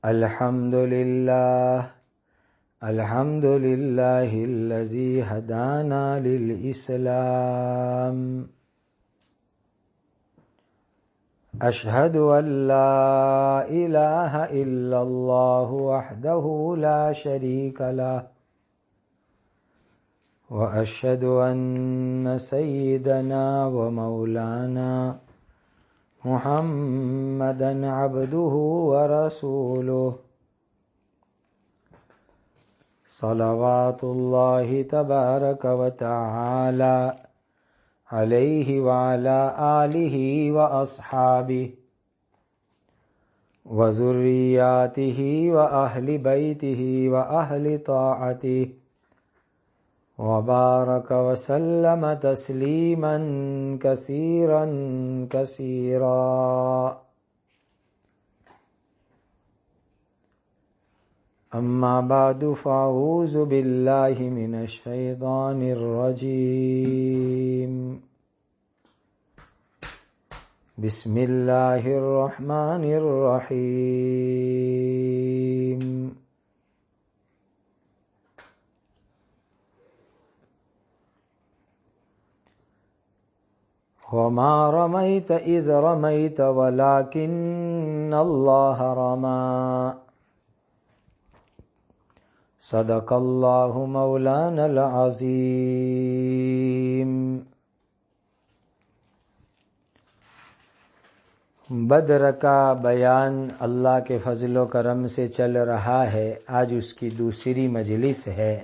الحمد لله الذي هدانا للإسلام أشهد أن لا إله إلا الله وحده لا شريك له وأشهد أن سيدنا ومولانا محمدًا عبده ورسوله صلوات الله تبارك وتعالى عليه وعلى آله وأصحابه وذرياته وأهل بيته وأهل طاعته وبارك وسلم تسليما كثيرا كثيرا. أما بعد فأعوذ بالله من الشيطان الرجيم. بسم الله الرحمن الرحيم. وما رميت إذ رميت ولكن الله رمى صدق الله مولانا العظيم. بدر کا بیان اللہ کے فضل و کرم سے چل رہا ہے. آج اس کی دوسری مجلس ہے.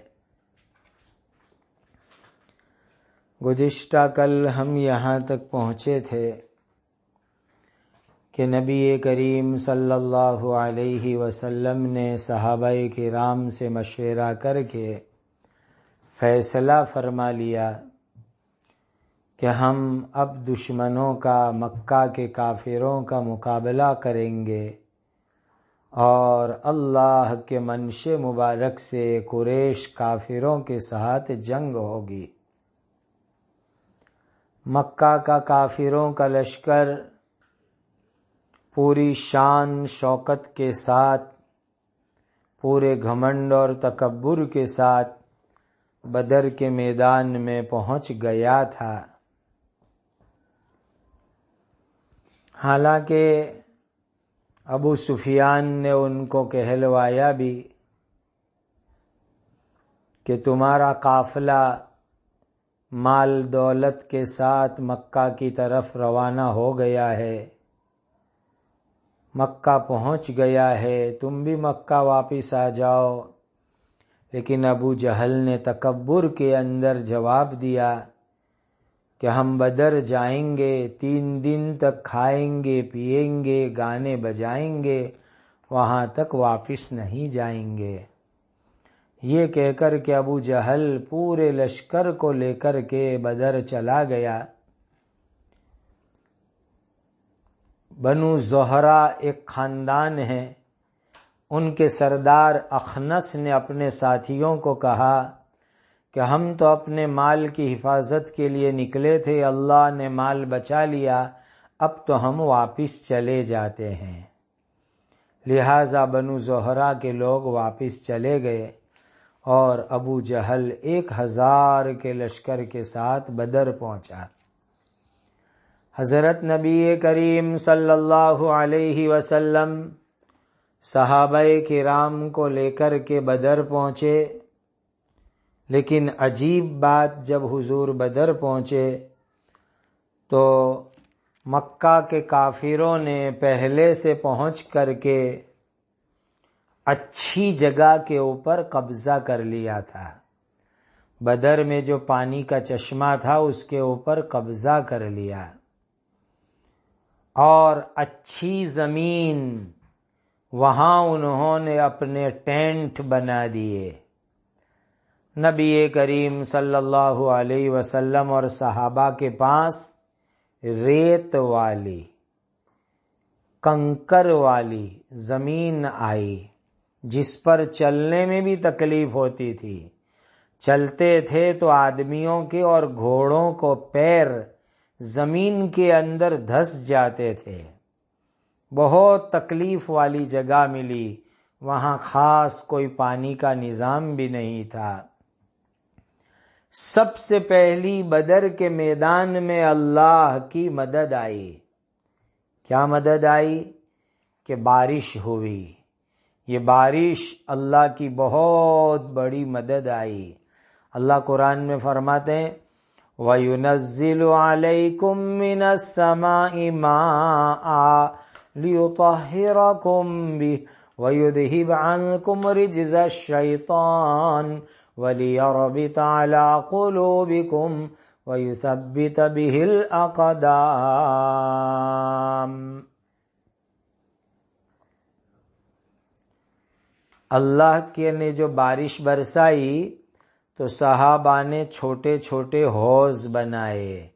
گزشتہ کل ہم یہاں تک پہنچے تھے کہ نبی کریم صلی اللہ علیہ وسلم نے صحابہ کرام سے مشورہ کر کے فیصلہ فرما لیا کہ ہم اب دشمنوں کا، مکہ کے کافروں کا مقابلہ کریں گے اور اللہ کے منش مبارک سے قریش کافروں کے ساتھ جنگ ہوگی. مکہ کا کافروں کا لشکر پوری شان شوکت کے ساتھ، پورے گھمنڈ اور تکبر کے ساتھ بدر کے میدان میں پہنچ گیا تھا. حالانکہ ابو سفیان نے ان کو کہلوایا بھی کہ تمہارا قافلہ مال دولت کے ساتھ مکہ کی طرف روانہ ہو گیا ہے، مکہ پہنچ گیا ہے، تم بھی مکہ واپس آ جاؤ. لیکن ابو جہل نے تکبر کے اندر جواب دیا کہ ہم بدر جائیں گے، 3 دن تک کھائیں گے، پیئیں گے، گانے بجائیں گے، وہاں تک واپس نہیں جائیں گے. یہ کہہ کر کہ ابو جہل پورے لشکر کو لے کر کے بدر چلا گیا. بنو زہرہ ایک خاندان ہے، ان کے سردار اخنس نے اپنے ساتھیوں کو کہا کہ ہم تو اپنے مال کی حفاظت کے لیے نکلے تھے، اللہ نے مال بچا لیا، اب تو ہم واپس چلے جاتے ہیں. لہٰذا بنو زہرہ کے لوگ واپس چلے گئے اور ابو جہل 1000 کے لشکر کے ساتھ بدر پہنچا. حضرت نبی کریم صلی اللہ علیہ وسلم صحابہ کرام کو لے کر کے بدر پہنچے. لیکن عجیب بات، جب حضور بدر پہنچے تو مکہ کے کافروں نے پہلے سے پہنچ کر کے اچھی جگہ کے اوپر قبضہ کر لیا تھا. بدر میں جو پانی کا چشمہ تھا اس کے اوپر قبضہ کر لیا اور اچھی زمین وہاں انہوں نے اپنے ٹینٹ بنا دیے. نبی کریم صلی اللہ علیہ وسلم اور صحابہ کے پاس ریت والی، کنکر والی زمین آئی جس پر چلنے میں بھی تکلیف ہوتی تھی. چلتے تھے تو آدمیوں کے اور گھوڑوں کو پیر زمین کے اندر دھس جاتے تھے. بہت تکلیف والی جگہ ملی. وہاں خاص کوئی پانی کا نظام بھی نہیں تھا۔ سب سے پہلی بدر کے میدان میں اللہ کی مدد آئی۔ کیا مدد آئی؟ کہ بارش ہوئی۔ یہ بارش اللہ کی بہت بڑی مدد آئی۔ اللہ قرآن میں فرماتے ہیں وَيُنَزِّلُ عَلَيْكُم مِّنَ السَّمَاءِ مَاءً لِيُطَهِّرَكُم بِهِ وَيُذْهِبْ عَنكُمْ رِجْزَ الشَّيْطَانِ وَلِيَرْبِطَ عَلَى قُلُوبِكُمْ وَيُثَبِّتَ بِهِ الْأَقْدَامَ۔ اللہ کے نے جو بارش برسائی تو صحابہ نے چھوٹے چھوٹے حوض بنائے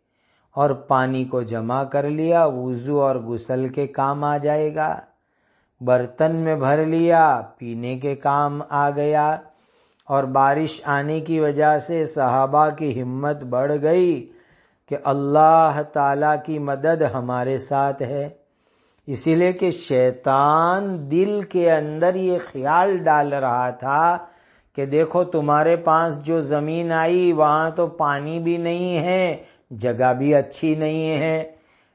اور پانی کو جمع کر لیا، وضو اور غسل کے کام آ جائے گا۔ برتن میں بھر لیا، پینے کے کام آ گیا۔ اور بارش آنے کی وجہ سے صحابہ کی ہمت بڑھ گئی کہ اللہ تعالی کی مدد ہمارے ساتھ ہے۔ اسی لیے کہ شیطان دل کے اندر یہ خیال ڈال رہا تھا کہ دیکھو تمہارے پاس جو زمین آئی وہاں تو پانی بھی نہیں ہے، جگہ بھی اچھی نہیں ہے،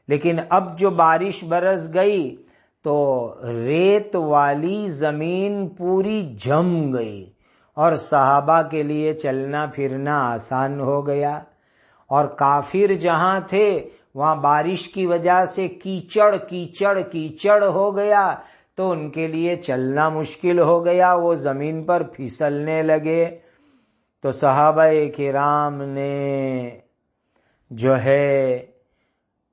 لیکن اب جو بارش برس گئی تو ریت والی زمین پوری جم گئی اور صحابہ کے لیے چلنا پھرنا آسان ہو گیا۔ اور کافر جہاں تھے وہاں بارش کی وجہ سے کیچڑ کیچڑ کیچڑ ہو گیا تو ان کے لیے چلنا مشکل ہو گیا، وہ زمین پر پھسلنے لگے۔ تو صحابہ کرام نے جو ہے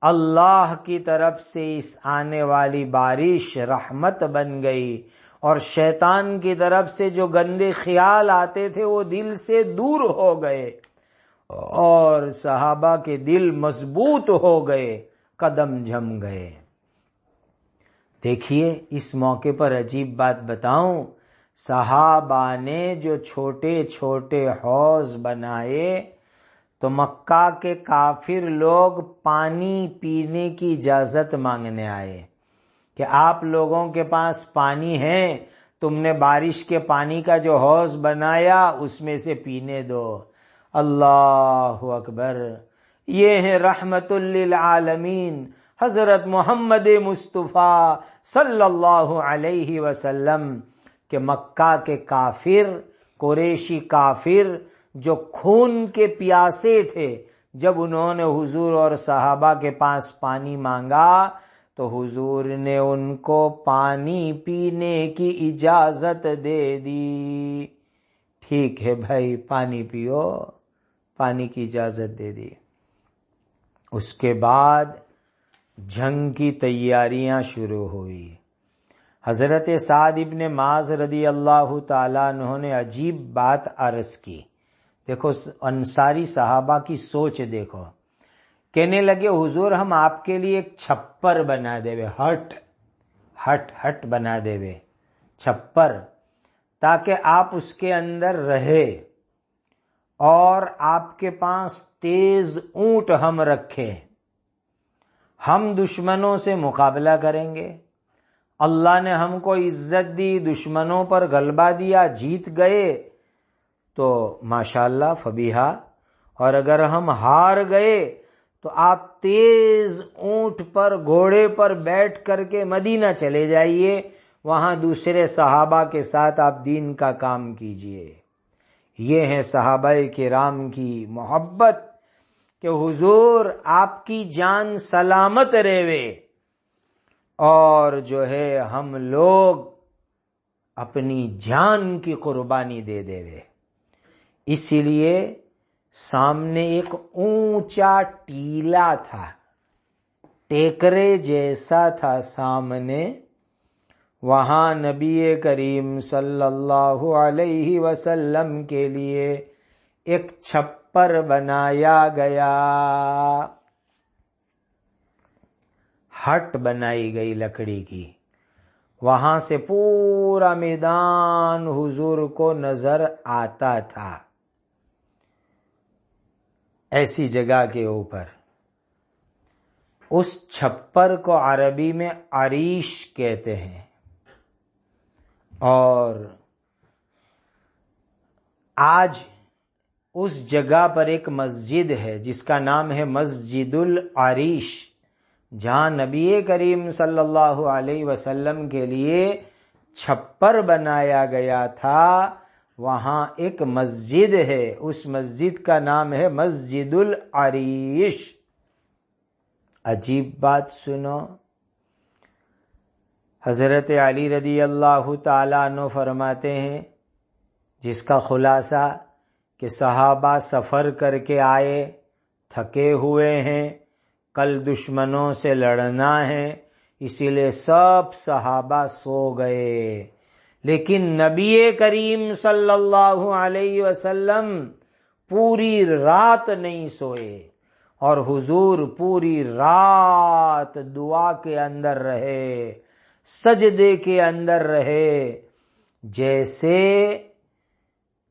اللہ کی طرف سے اس آنے والی بارش رحمت بن گئی، اور شیطان کی طرف سے جو گندے خیال آتے تھے وہ دل سے دور ہو گئے، اور صحابہ کے دل مضبوط ہو گئے، قدم جم گئے۔ دیکھیے اس موقع پر عجیب بات بتاؤں، صحابہ نے جو چھوٹے چھوٹے حوض بنائے تو مکہ کے کافر لوگ پانی پینے کی اجازت مانگنے آئے کہ آپ لوگوں کے پاس پانی ہے، تم نے بارش کے پانی کا جو حوض بنایا اس میں سے پینے دو۔ اللہ اکبر! یہ ہے رحمت للعالمین حضرت محمد مصطفیٰ صلی اللہ علیہ وسلم کہ مکہ کے کافر، قریشی کافر جو خون کے پیاسے تھے، جب انہوں نے حضور اور صحابہ کے پاس پانی مانگا تو حضور نے ان کو پانی پینے کی اجازت دے دی۔ ٹھیک ہے بھائی پانی پیو، پانی کی اجازت دے دی۔ اس کے بعد جنگ کی تیاریاں شروع ہوئی۔ حضرت سعد ابن معاذ رضی اللہ تعالیٰ عنہ نے عجیب بات عرض کی۔ دیکھو انصاری صحابہ کی سوچ دیکھو، کہنے لگے حضور ہم آپ کے لیے ایک چھپر بنا دیوے، ہٹ بنا دیوے چھپر، تاکہ آپ اس کے اندر رہے، اور آپ کے پاس تیز اونٹ ہم رکھے، ہم دشمنوں سے مقابلہ کریں گے۔ اللہ نے ہم کو عزت دی، دشمنوں پر غلبہ دیا، جیت گئے تو ماشاءاللہ فبیہا، اور اگر ہم ہار گئے تو آپ تیز اونٹ پر، گھوڑے پر بیٹھ کر کے مدینہ چلے جائیے، وہاں دوسرے صحابہ کے ساتھ آپ دین کا کام کیجئے۔ یہ ہے صحابہ کرام کی محبت کہ حضور آپ کی جان سلامت رہے، اور جو ہے ہم لوگ اپنی جان کی قربانی دے دیوے۔ اسی لیے سامنے ایک اونچا ٹیلا تھا، ٹیکرے جیسا تھا سامنے، وہاں نبی کریم صلی اللہ علیہ وسلم کے لیے ایک چھپر بنایا گیا، ہٹ بنائی گئی لکڑی کی، وہاں سے پورا میدان حضور کو نظر آتا تھا۔ ایسی جگہ کے اوپر اس چھپر کو عربی میں عریش کہتے ہیں۔ اور آج اس جگہ پر ایک مسجد ہے جس کا نام ہے مسجد العریش، جہاں نبی کریم صلی اللہ علیہ وسلم کے لیے چھپر بنایا گیا تھا، وہاں ایک مسجد ہے، اس مسجد کا نام ہے مسجد العریش۔ عجیب بات سنو، حضرت علی رضی اللہ تعالیٰ عنہ فرماتے ہیں، جس کا خلاصہ کہ صحابہ سفر کر کے آئے، تھکے ہوئے ہیں، کل دشمنوں سے لڑنا ہے، اسی لیے سب صحابہ سو گئے، لیکن نبی کریم صلی اللہ علیہ وسلم پوری رات نہیں سوئے، اور حضور پوری رات دعا کے اندر رہے، سجدے کے اندر رہے، جیسے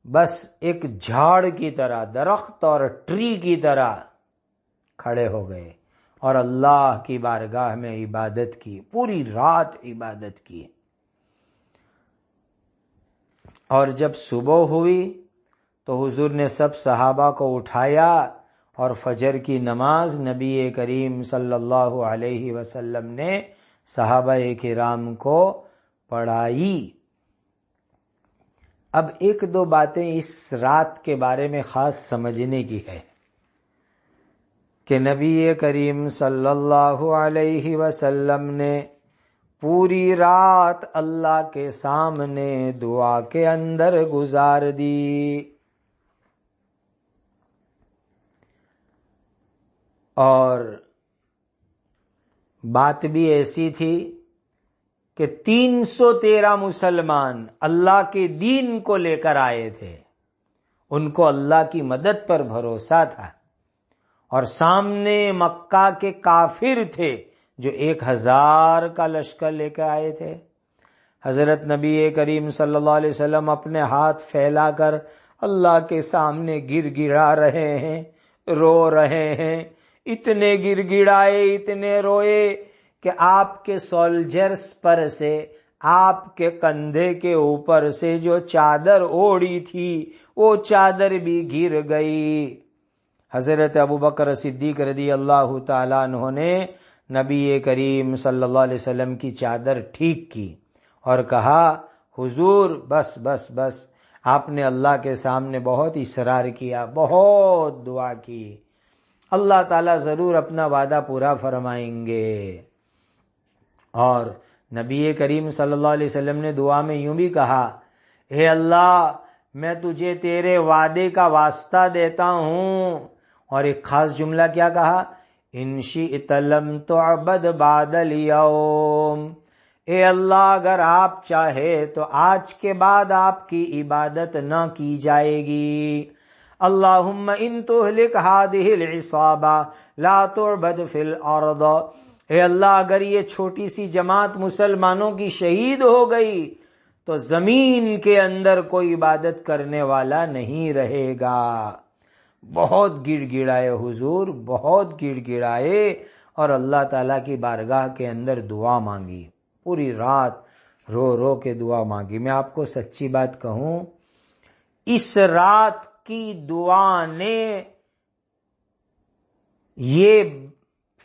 بس ایک جھاڑ کی طرح، درخت اور ٹری کی طرح کھڑے ہو گئے اور اللہ کی بارگاہ میں عبادت کی، پوری رات عبادت کی۔ اور جب صبح ہوئی تو حضور نے سب صحابہ کو اٹھایا اور فجر کی نماز نبی کریم صلی اللہ علیہ وسلم نے صحابہ کرام کو پڑھائی۔ اب ایک دو باتیں اس رات کے بارے میں خاص سمجھنے کی ہے کہ نبی کریم صلی اللہ علیہ وسلم نے پوری رات اللہ کے سامنے دعا کے اندر گزار دی، اور بات بھی ایسی تھی کہ 313 مسلمان اللہ کے دین کو لے کر آئے تھے، ان کو اللہ کی مدد پر بھروسہ تھا، اور سامنے مکہ کے کافر تھے جو 1000 کا لشکر لے کے آئے تھے۔ حضرت نبی کریم صلی اللہ علیہ وسلم اپنے ہاتھ پھیلا کر اللہ کے سامنے گر گڑا رہے ہیں، رو رہے ہیں، اتنے گر گڑائے، اتنے روئے کہ آپ کے سولجرز پر سے، آپ کے کندھے کے اوپر سے جو چادر اوڑی تھی وہ چادر بھی گر گئی۔ حضرت ابوبکر صدیق رضی اللہ تعالیٰ عنہ نے نبی کریم صلی اللہ علیہ وسلم کی چادر ٹھیک کی اور کہا، حضور بس بس بس، آپ نے اللہ کے سامنے بہت اصرار کیا، بہت دعا کی، اللہ تعالیٰ ضرور اپنا وعدہ پورا فرمائیں گے۔ اور نبی کریم صلی اللہ علیہ وسلم نے دعا میں یوں بھی کہا، اے اللہ میں تجھے تیرے وعدے کا واسطہ دیتا ہوں، اور ایک خاص جملہ کیا کہا، ان شئت لم تعبد بعد اليوم، اے اللہ اگر آپ چاہے تو آج کے بعد آپ کی عبادت نہ کی جائے گی۔ اللہم ان تہلک ہذہ العصابہ لا تعبد فی الارض، اے اللہ اگر یہ چھوٹی سی جماعت مسلمانوں کی شہید ہو گئی تو زمین کے اندر کوئی عبادت کرنے والا نہیں رہے گا۔ بہت گڑ گڑائے حضور، بہت گڑ گڑائے، اور اللہ تعالیٰ کی بارگاہ کے اندر دعا مانگی، پوری رات رو رو کے دعا مانگی۔ میں آپ کو سچی بات کہوں، اس رات کی دعا نے یہ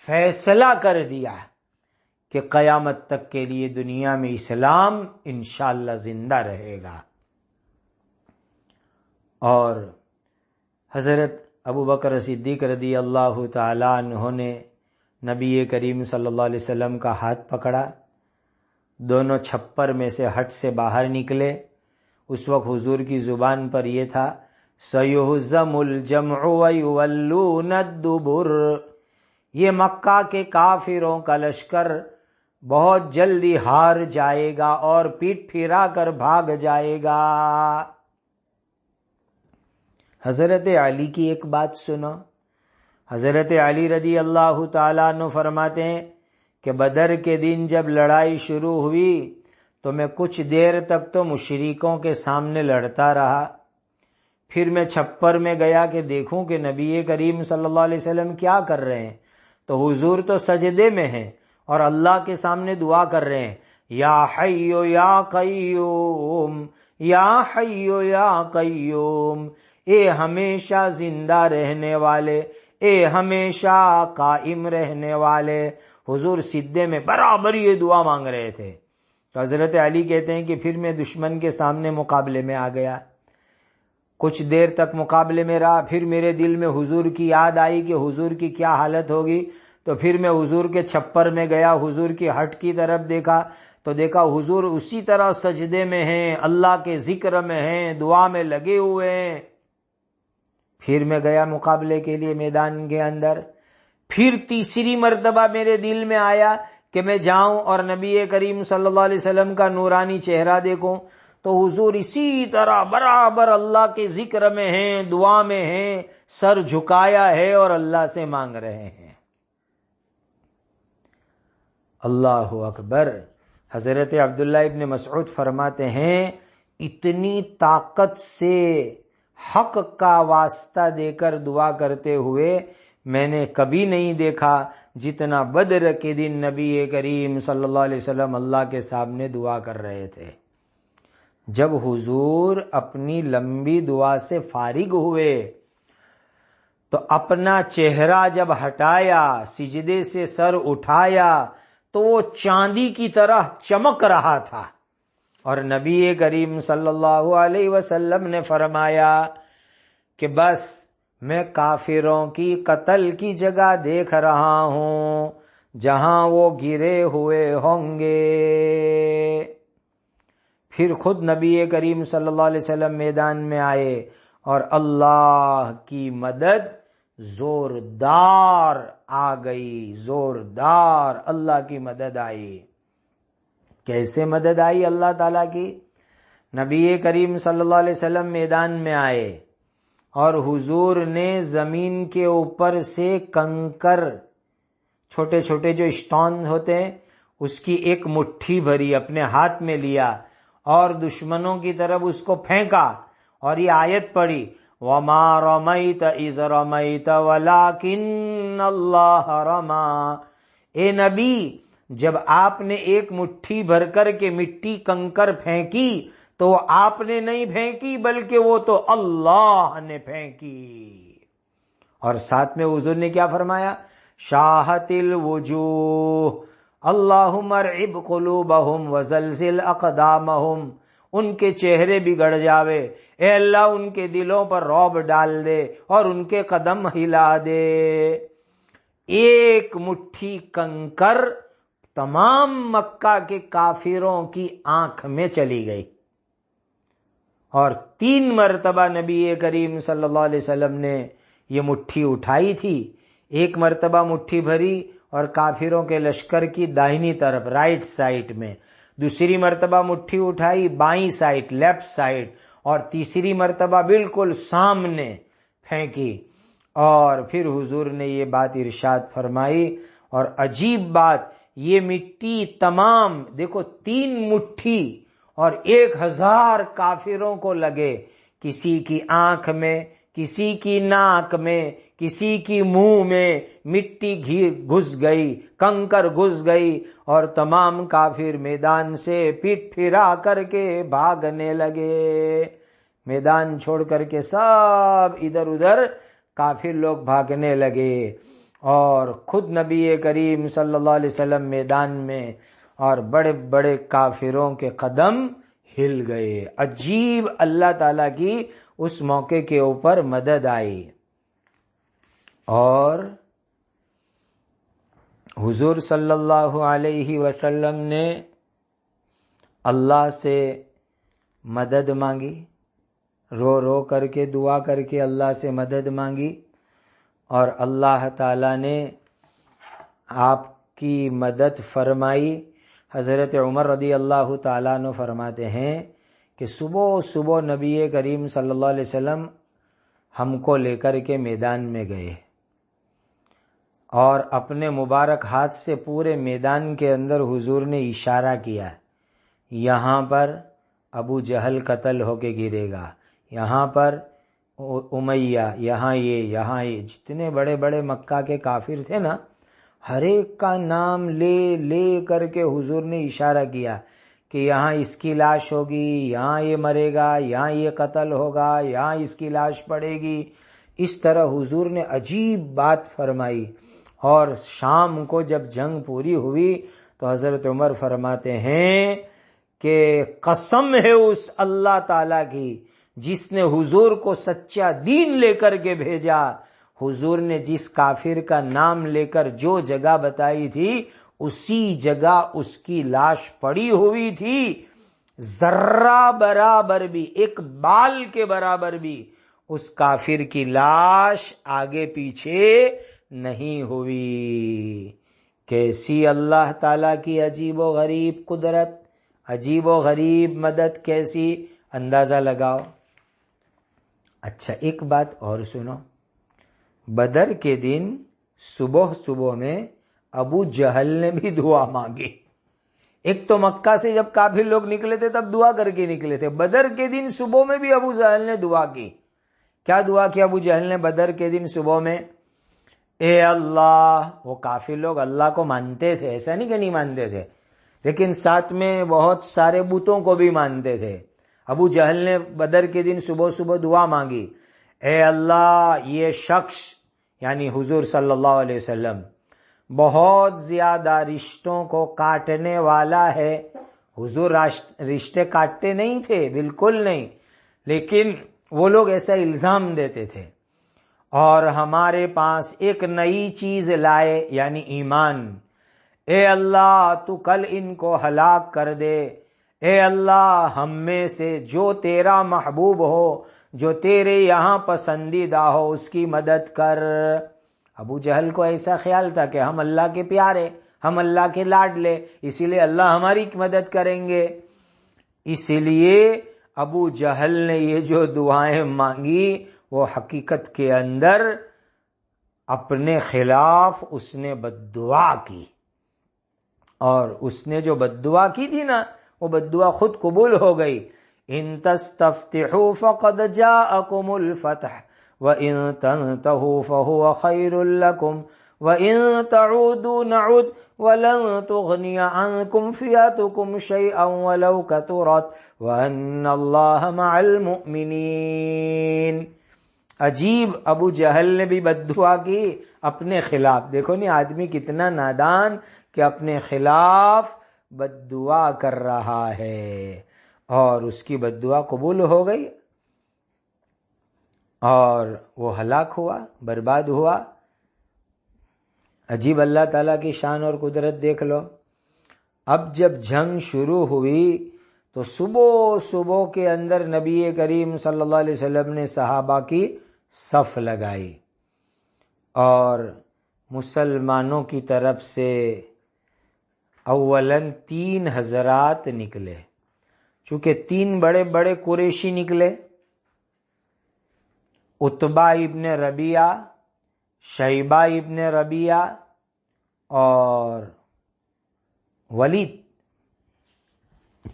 فیصلہ کر دیا کہ قیامت تک کے لیے دنیا میں اسلام انشاءاللہ زندہ رہے گا۔ اور حضرت ابوبکر صدیق رضی اللہ تعالیٰ عنہ نے نبی کریم صلی اللہ علیہ وسلم کا ہاتھ پکڑا، دونوں چھپر میں سے ہٹ سے باہر نکلے۔ اس وقت حضور کی زبان پر یہ تھا، سَيُهْزَمُ الْجَمْعُ وَيُوَلُّونَ الدُّبُرَ، یہ مکہ کے کافروں کا لشکر بہت جلدی ہار جائے گا اور پیٹ پھرا کر بھاگ جائے گا۔ حضرت علی کی ایک بات سنو، حضرت علی رضی اللہ تعالیٰ عنہ فرماتے ہیں کہ بدر کے دن جب لڑائی شروع ہوئی تو میں کچھ دیر تک تو مشرکوں کے سامنے لڑتا رہا، پھر میں چھپر میں گیا کہ دیکھوں کہ نبی کریم صلی اللہ علیہ وسلم کیا کر رہے ہیں، تو حضور تو سجدے میں ہیں اور اللہ کے سامنے دعا کر رہے ہیں، یا حی یا قیوم، یا حی یا قیوم، اے ہمیشہ زندہ رہنے والے، اے ہمیشہ قائم رہنے والے۔ حضور سجدے میں برابر یہ دعا مانگ رہے تھے۔ تو حضرت علی کہتے ہیں کہ پھر میں دشمن کے سامنے مقابلے میں آ گیا، کچھ دیر تک مقابلے میں رہا، پھر میرے دل میں حضور کی یاد آئی کہ حضور کی کیا حالت ہوگی، تو پھر میں حضور کے چھپر میں گیا، حضور کی ہٹ کی طرف دیکھا تو دیکھا حضور اسی طرح سجدے میں ہیں، اللہ کے ذکر میں ہیں، دعا میں لگے ہوئے ہیں۔ پھر میں گیا مقابلے کے لیے میدان کے اندر، پھر تیسری مرتبہ میرے دل میں آیا کہ میں جاؤں اور نبی کریم صلی اللہ علیہ وسلم کا نورانی چہرہ دیکھوں، تو حضور اسی طرح برابر اللہ کے ذکر میں ہیں، دعا میں ہیں، سر جھکایا ہے اور اللہ سے مانگ رہے ہیں۔ اللہ اکبر۔ حضرت عبداللہ ابن مسعود فرماتے ہیں اتنی طاقت سے حق کا واسطہ دے کر دعا کرتے ہوئے میں نے کبھی نہیں دیکھا جتنا بدر کے دن نبی کریم صلی اللہ علیہ وسلم اللہ کے سامنے دعا کر رہے تھے۔ جب حضور اپنی لمبی دعا سے فارغ ہوئے تو اپنا چہرہ جب ہٹایا، سجدے سے سر اٹھایا تو وہ چاندی کی طرح چمک رہا تھا، اور نبی کریم صلی اللہ علیہ وسلم نے فرمایا کہ بس میں کافروں کی قتل کی جگہ دیکھ رہا ہوں جہاں وہ گرے ہوئے ہوں گے۔ پھر خود نبی کریم صلی اللہ علیہ وسلم میدان میں آئے اور اللہ کی مدد زوردار آ گئی، زوردار اللہ کی مدد آئی۔ کیسے مدد آئی اللہ تعالیٰ کی؟ نبی کریم صلی اللہ علیہ وسلم میدان میں آئے اور حضور نے زمین کے اوپر سے کنکر، چھوٹے چھوٹے جو اسٹون ہوتے ہیں، اس کی ایک مٹھی بھری اپنے ہاتھ میں لیا اور دشمنوں کی طرف اس کو پھینکا، اور یہ آیت پڑھی وَمَا رَمَيْتَ إِذْ رَمَيْتَ وَلَكِنَّ اللَّهَ رَمَى۔ اے نبی، جب آپ نے ایک مٹھی بھر کر کے مٹی کنکر پھینکی تو آپ نے نہیں پھینکی بلکہ وہ تو اللہ نے پھینکی۔ اور ساتھ میں حضور نے کیا فرمایا؟ شاہت الوجوہ اللہم ارعب قلوبہم وزلزل اقدامہم۔ ان کے چہرے بگڑ جاوے، اے اللہ ان کے دلوں پر رعب ڈال دے اور ان کے قدم ہلا دے۔ ایک مٹھی کنکر تمام مکہ کے کافروں کی آنکھ میں چلی گئی، اور 3 مرتبہ نبی کریم صلی اللہ علیہ وسلم نے یہ مٹھی اٹھائی تھی۔ ایک مرتبہ مٹھی بھری اور کافروں کے لشکر کی داہنی طرف رائٹ سائڈ میں، دوسری مرتبہ مٹھی اٹھائی بائیں سائڈ لیفٹ سائڈ، اور تیسری مرتبہ بالکل سامنے پھینکی۔ اور پھر حضور نے یہ بات ارشاد فرمائی، اور عجیب بات، یہ مٹی تمام دیکھو 3 مٹھی اور 1000 کافروں کو لگے، کسی کی آنکھ میں، کسی کی ناک میں، کسی کی منہ میں مٹی گھس گئی، کنکر گھس گئی، اور تمام کافر میدان سے پیٹ پھرا کر کے بھاگنے لگے۔ میدان چھوڑ کر کے سب ادھر ادھر کافر لوگ بھاگنے لگے، اور خود نبی کریم صلی اللہ علیہ وسلم میدان میں، اور بڑے بڑے کافروں کے قدم ہل گئے۔ عجیب اللہ تعالیٰ کی اس موقع کے اوپر مدد آئی۔ اور حضور صلی اللہ علیہ وسلم نے اللہ سے مدد مانگی، رو رو کر کے دعا کر کے اللہ سے مدد مانگی، اور اللہ تعالیٰ نے آپ کی مدد فرمائی۔ حضرت عمر رضی اللہ تعالیٰ عنہ فرماتے ہیں کہ صبح صبح نبی کریم صلی اللہ علیہ وسلم ہم کو لے کر کے میدان میں گئے، اور اپنے مبارک ہاتھ سے پورے میدان کے اندر حضور نے اشارہ کیا، یہاں پر ابو جہل قتل ہو کے گرے گا، یہاں پر امیہ، یہاں یہ جتنے بڑے بڑے مکہ کے کافر تھے نا، ہر ایک کا نام لے لے کر کے حضور نے اشارہ کیا کہ یہاں اس کی لاش ہوگی، یہاں یہ مرے گا، یہاں یہ قتل ہوگا، یہاں اس کی لاش پڑے گی۔ اس طرح حضور نے عجیب بات فرمائی۔ اور شام کو جب جنگ پوری ہوئی تو حضرت عمر فرماتے ہیں کہ قسم ہے اس اللہ تعالیٰ کی جس نے حضور کو سچا دین لے کر کے بھیجا، حضور نے جس کافر کا نام لے کر جو جگہ بتائی تھی اسی جگہ اس کی لاش پڑی ہوئی تھی، ذرہ برابر بھی، ایک بال کے برابر بھی اس کافر کی لاش آگے پیچھے نہیں ہوئی۔ کیسی اللہ تعالیٰ کی عجیب و غریب قدرت، عجیب و غریب مدد، کیسی، اندازہ لگاؤ۔ اچھا ایک بات اور سنو، بدر کے دن صبح میں ابو جہل نے بھی دعا مانگی۔ ایک تو مکہ سے جب کافر لوگ نکلے تھے تب دعا کر کے نکلے تھے، بدر کے دن صبح میں بھی ابو جہل نے دعا کی۔ کیا دعا کی ابو جہل نے بدر کے دن صبح میں؟ اے اللہ، وہ کافر لوگ اللہ کو مانتے تھے، ایسا نہیں کہ نہیں مانتے تھے، لیکن ساتھ میں بہت سارے بتوں کو بھی مانتے تھے۔ ابو جہل نے بدر کے دن صبح دعا مانگی، اے اللہ یہ شخص یعنی حضور صلی اللہ علیہ وسلم بہت زیادہ رشتوں کو کاٹنے والا ہے۔ حضور رشتے کاٹتے نہیں تھے، بالکل نہیں، لیکن وہ لوگ ایسا الزام دیتے تھے۔ اور ہمارے پاس ایک نئی چیز لائے یعنی ایمان، اے اللہ تو کل ان کو ہلاک کر دے، اے اللہ ہم میں سے جو تیرا محبوب ہو، جو تیرے یہاں پسندیدہ ہو، اس کی مدد کر۔ ابو جہل کو ایسا خیال تھا کہ ہم اللہ کے پیارے، ہم اللہ کے لاڈلے، اسی لیے اللہ ہماری مدد کریں گے۔ اسی لیے ابو جہل نے یہ جو دعائیں مانگی وہ حقیقت کے اندر اپنے خلاف اس نے بد دعا کی، اور اس نے جو بد دعا کی تھی نا وہ بد دعا خود قبول ہو گئی۔ ان تستفتحوا فقد جاءکم الفتح وَإِن تَنْتَهُوا فَهُوَ خَيْرٌ لَكُمْ وَإِن تَعُودُوا نَعُدْ وَلَن تُغْنِيَ عَنْكُمْ فِئَتُكُمْ شَيْئًا وَلَوْ كَثُرَتْ وَأَنَّ اللَّهَ مَعَ الْمُؤْمِنِينَ۔ عجیب، ابو جہل نے بھی بد دعا کی اپنے خلاف۔ دیکھو نہیں آدمی کتنا نادان کہ اپنے خلاف بد دعا کر رہا ہے، اور اس کی بد دعا قبول ہو گئی اور وہ ہلاک ہوا، برباد ہوا۔ عجیب اللہ تعالیٰ کی شان اور قدرت دیکھ لو۔ اب جب جنگ شروع ہوئی تو صبح کے اندر نبی کریم صلی اللہ علیہ وسلم نے صحابہ کی صف لگائی، اور مسلمانوں کی طرف سے اولاً 3 حضرات نکلے، چونکہ 3 بڑے بڑے قریشی نکلے، عتبہ ابن ربیعہ، شیبہ ابن ربیعہ اور ولید،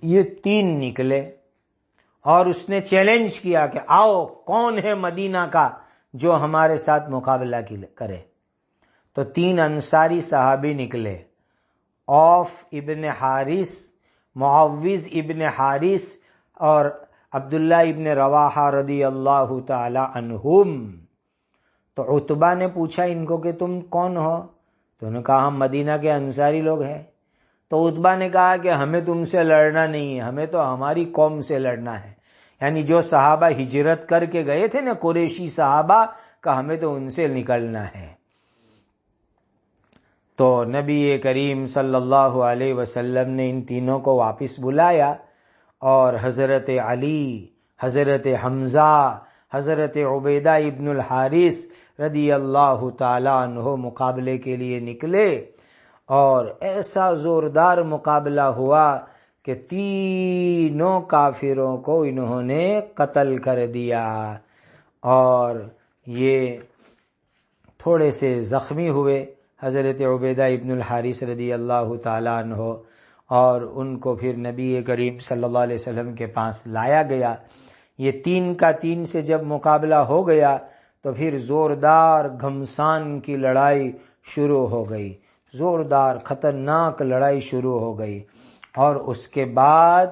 یہ 3 نکلے، اور اس نے چیلنج کیا کہ آؤ کون ہے مدینہ کا جو ہمارے ساتھ مقابلہ کرے۔ تو 3 انصاری صحابی نکلے، عوف ابن حارث، معوذ ابن حارث اور عبداللہ ابن رواحہ رضی اللہ تعالی عنہم۔ تو عتبہ نے پوچھا ان کو کہ تم کون ہو؟ تو انہوں نے کہا ہم مدینہ کے انصاری لوگ ہیں۔ تو عتبہ نے کہا کہ ہمیں تم سے لڑنا نہیں ہے، ہمیں تو ہماری قوم سے لڑنا ہے، یعنی جو صحابہ ہجرت کر کے گئے تھے نا قریشی صحابہ کا، ہمیں تو ان سے نکلنا ہے۔ تو نبی کریم صلی اللہ علیہ وسلم نے ان تینوں کو واپس بلایا، اور حضرت علی، حضرت حمزہ، حضرت عبیدہ ابن الحارث رضی اللہ تعالی عنہ مقابلے کے لیے نکلے، اور ایسا زوردار مقابلہ ہوا کہ 3 کافروں کو انہوں نے قتل کر دیا، اور یہ تھوڑے سے زخمی ہوئے حضرت عبیدہ ابن الحارث رضی اللہ تعالی عنہ، اور ان کو پھر نبی کریم صلی اللہ علیہ وسلم کے پاس لایا گیا۔ یہ 3 کا 3 سے جب مقابلہ ہو گیا تو پھر زوردار گھمسان کی لڑائی شروع ہو گئی۔ زوردار خطرناک لڑائی شروع ہو گئی، اور اس کے بعد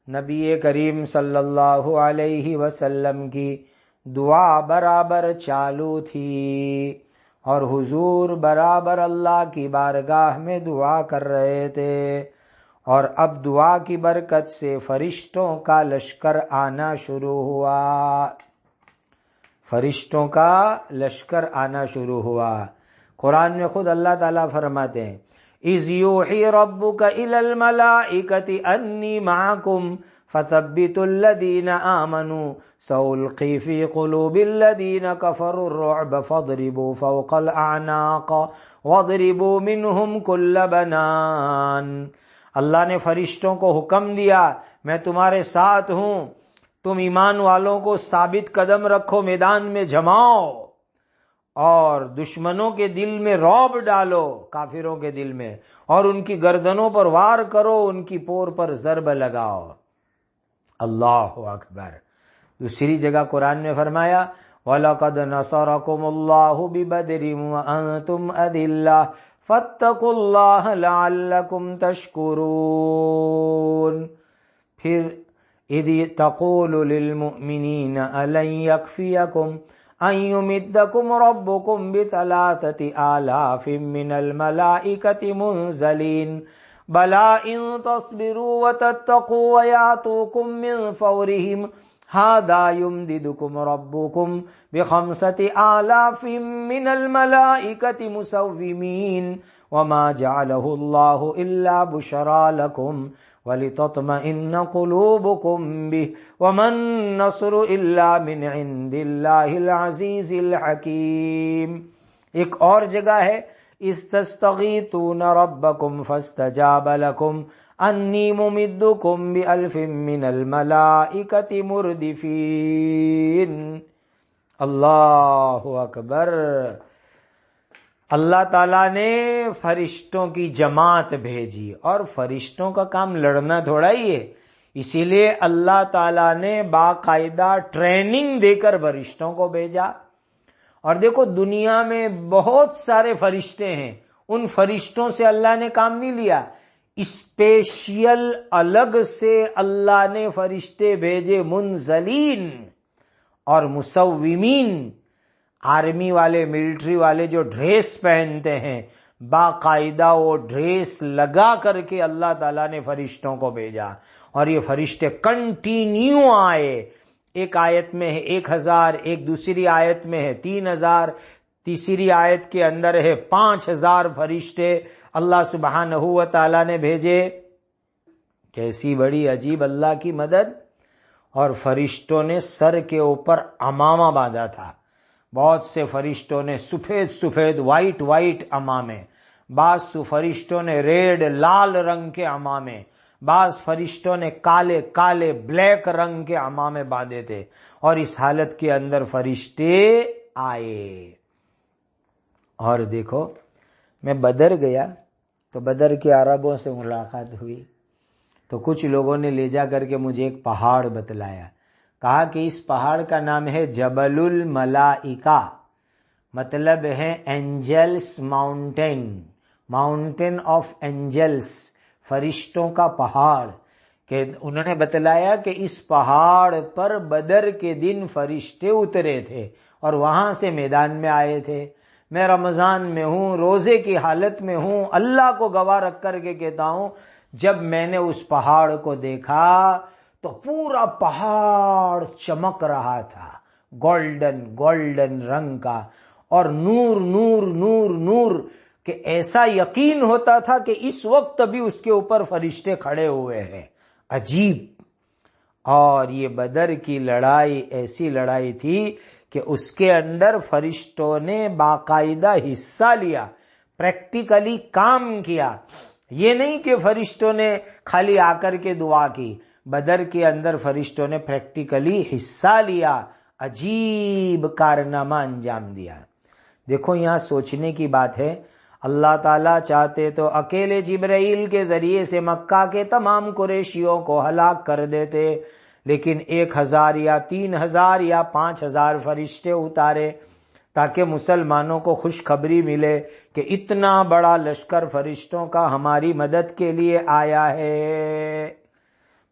نبی کریم صلی اللہ علیہ وسلم کی دعا برابر چالو تھی، اور حضور برابر اللہ کی بارگاہ میں دعا کر رہے تھے، اور اب دعا کی برکت سے فرشتوں کا لشکر آنا شروع ہوا، فرشتوں کا لشکر آنا شروع ہوا۔ قرآن میں خود اللہ تعالیٰ فرماتے ہیں اِذْ یوحی ربک الی الملائکۃ انی معکم فثبتوا الذین آمنوا سألقی فی قلوب الذین کفروا الرعب فاضربوا فوق الاعناق واضربوا منہم کل بنان۔ اللہ نے فرشتوں کو حکم دیا میں تمہارے ساتھ ہوں، تم ایمان والوں کو ثابت قدم رکھو، میدان میں جماؤ، اور دشمنوں کے دل میں رعب ڈالو، کافروں کے دل میں، اور ان کی گردنوں پر وار کرو، ان کی پور پر ضرب لگاؤ۔ اللہ اکبر۔ دوسری جگہ قرآن میں فرمایا وَلَقَدْ نَصَرَكُمُ اللَّهُ بِبَدْرٍ وَأَنْتُمْ أَذِلَّةٌ فَاتَّقُوا اللَّهَ لَعَلَّكُمْ تَشْكُرُونَ۔ پھر اِذْ تَقُولُ لِلْمُؤْمِنِينَ أَلَنْ يَكْفِيَكُمْ أَنْ يُمِدَّكُمْ رَبُّكُمْ بِثَلَاثَةِ آلَافٍ مِّنَ الْمَلَائِكَةِ مُنْزَلِينَ بَلَىٰ إِن تَصْبِرُوا وَتَتَّقُوا وَيَأْتُوكُم مِّن فَوْرِهِمْ هَٰذَا يُمْدِدْكُمْ رَبُّكُمْ بِخَمْسَةِ آلَافٍ مِّنَ الْمَلَائِكَةِ مُسَوِّمِينَ وَمَا جَعَلَهُ اللَّهُ إِلَّا بُشْرَىٰ لَكُمْ وَلِتَطْمَئِنَّ قُلُوبُكُمْ بِهِ وَمَا النَّصْرُ إِلَّا مِنْ عِندِ اللَّهِ الْعَزِيزِ الْحَكِيمِ۔ ایک اور جگہ ہے اِذْ تَسْتَغِيثُونَ رَبَّكُمْ فَاسْتَجَابَ لَكُمْ أَنِّي مُمِدُّكُمْ بِأَلْفٍ مِّنَ الْمَلَائِكَةِ مُرْدِفِينَ۔ اللہ اکبر۔ اللہ تعالیٰ نے فرشتوں کی جماعت بھیجی، اور فرشتوں کا کام لڑنا تھوڑا ہی ہے، اسی لیے اللہ تعالیٰ نے باقاعدہ ٹریننگ دے کر فرشتوں کو بھیجا۔ اور دیکھو دنیا میں بہت سارے فرشتے ہیں، ان فرشتوں سے اللہ نے کام نہیں لیا، اسپیشل الگ سے اللہ نے فرشتے بھیجے منزلین اور مسومین۔ آرمی والے، ملٹری والے جو ڈریس پہنتے ہیں، باقاعدہ وہ ڈریس لگا کر کے اللہ تعالیٰ نے فرشتوں کو بھیجا، اور یہ فرشتے کنٹینیو آئے۔ ایک آیت میں ہے 1000، ایک دوسری آیت میں ہے 3000، تیسری آیت کے اندر ہے 5000 فرشتے اللہ سبحانہ و تعالیٰ نے بھیجے۔ کیسی بڑی عجیب اللہ کی مدد۔ اور فرشتوں نے سر کے اوپر عمامہ باندھا تھا، بہت سے فرشتوں نے سفید سفید وائٹ عمامے، بعض فرشتوں نے ریڈ لال رنگ کے عمامے، بعض فرشتوں نے کالے کالے بلیک رنگ کے عمامے باندھے تھے، اور اس حالت کے اندر فرشتے آئے۔ اور دیکھو میں بدر گیا تو بدر کے عربوں سے ملاقات ہوئی، تو کچھ لوگوں نے لے جا کر کے مجھے ایک پہاڑ بتلایا، کہا کہ اس پہاڑ کا نام ہے جبل الملائکہ، مطلب ہے angels mountain, mountain of angels, فرشتوں کا پہاڑ۔ کہ انہوں نے بتلایا کہ اس پہاڑ پر بدر کے دن فرشتے اترے تھے اور وہاں سے میدان میں آئے تھے۔ میں رمضان میں ہوں، روزے کی حالت میں ہوں، اللہ کو گواہ رکھ کر کے کہتا ہوں، جب میں نے اس پہاڑ کو دیکھا تو پورا پہاڑ چمک رہا تھا، گولڈن رنگ کا، اور نور نور نور نور، کہ ایسا یقین ہوتا تھا کہ اس وقت بھی اس کے اوپر فرشتے کھڑے ہوئے ہیں۔ عجیب۔ اور یہ بدر کی لڑائی ایسی لڑائی تھی کہ اس کے اندر فرشتوں نے باقاعدہ حصہ لیا، پریکٹیکلی کام کیا۔ یہ نہیں کہ فرشتوں نے خالی آ کر کے دعا کی، بدر کے اندر فرشتوں نے پریکٹیکلی حصہ لیا، عجیب کارنامہ انجام دیا۔ دیکھو یہاں سوچنے کی بات ہے، اللہ تعالیٰ چاہتے تو اکیلے جبرائیل کے ذریعے سے مکہ کے تمام قریشیوں کو ہلاک کر دیتے، لیکن 1000 یا 3000 یا 5000 فرشتے اتارے، تاکہ مسلمانوں کو خوشخبری ملے کہ اتنا بڑا لشکر فرشتوں کا ہماری مدد کے لیے آیا ہے۔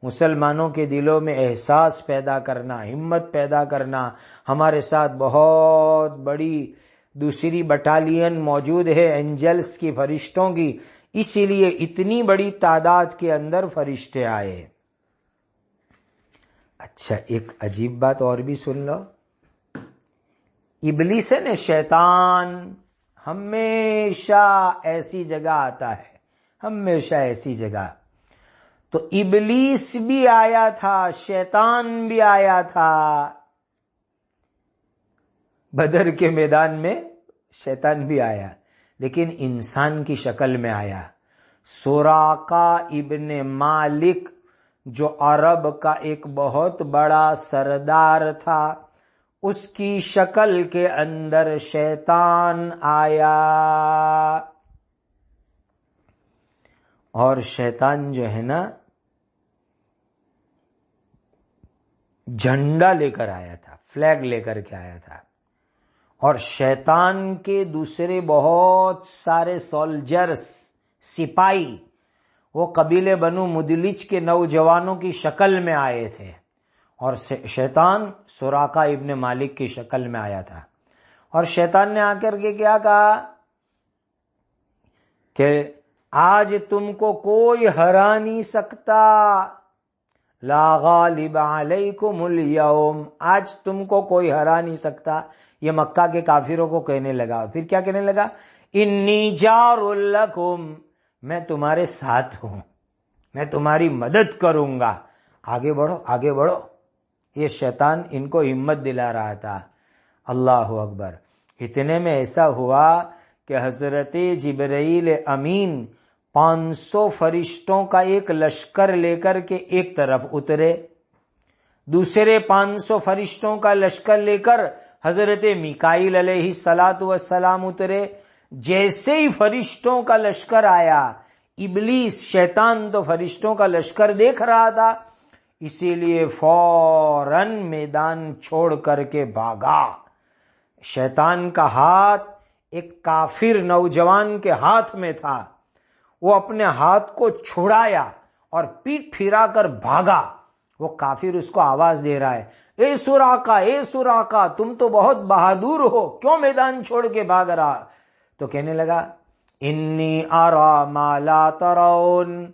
مسلمانوں کے دلوں میں احساس پیدا کرنا، ہمت پیدا کرنا، ہمارے ساتھ بہت بڑی دوسری بٹالین موجود ہے اینجلز کی، فرشتوں کی، اسی لیے اتنی بڑی تعداد کے اندر فرشتے آئے۔ اچھا، ایک عجیب بات اور بھی سن لو۔ ابلیس ہے نا، شیطان ہمیشہ ایسی جگہ آتا ہے، ہمیشہ ایسی جگہ۔ تو ابلیس بھی آیا تھا، شیطان بھی آیا تھا بدر کے میدان میں، شیطان بھی آیا، لیکن انسان کی شکل میں آیا۔ سراقہ ابن مالک جو عرب کا ایک بہت بڑا سردار تھا، اس کی شکل کے اندر شیطان آیا، اور شیطان جو ہے نا جھنڈا لے کر آیا تھا، فلیگ لے کر کے آیا تھا، اور شیطان کے دوسرے بہت سارے سولجرز، سپاہی، وہ قبیلے بنو مدلج کے نوجوانوں کی شکل میں آئے تھے، اور شیطان سراقہ ابن مالک کی شکل میں آیا تھا۔ اور شیطان نے آ کر کے کیا کہا کہ آج تم کو کوئی ہرا نہیں سکتا، لا غالب علیکم اليوم، آج تم کو کوئی ہرا نہیں سکتا۔ یہ مکہ کے کافروں کو کہنے لگا، پھر کیا کہنے لگا؟ انی جار لکم، میں تمہارے ساتھ ہوں، میں تمہاری مدد کروں گا، آگے بڑھو آگے بڑھو۔ یہ شیطان ان کو ہمت دلا رہا تھا۔ اللہ اکبر۔ اتنے میں ایسا ہوا کہ حضرت جبرائیل امین 500 فرشتوں کا ایک لشکر لے کر کے ایک طرف اترے، دوسرے 500 فرشتوں کا لشکر لے کر حضرت میکائیل علیہ الصلاۃ والسلام اترے۔ جیسے ہی فرشتوں کا لشکر آیا، ابلیس شیطان تو فرشتوں کا لشکر دیکھ رہا تھا، اسی لیے فوراً میدان چھوڑ کر کے بھاگا۔ شیطان کا ہاتھ ایک کافر نوجوان کے ہاتھ میں تھا، وہ اپنے ہاتھ کو چھڑایا اور پیٹ پھرا کر بھاگا۔ وہ کافر اس کو آواز دے رہا ہے، اے سراقہ، اے سراقہ، تم تو بہت بہادر ہو، کیوں میدان چھوڑ کے بھاگ رہا؟ تو کہنے لگا، انی ارا ما لا ترون،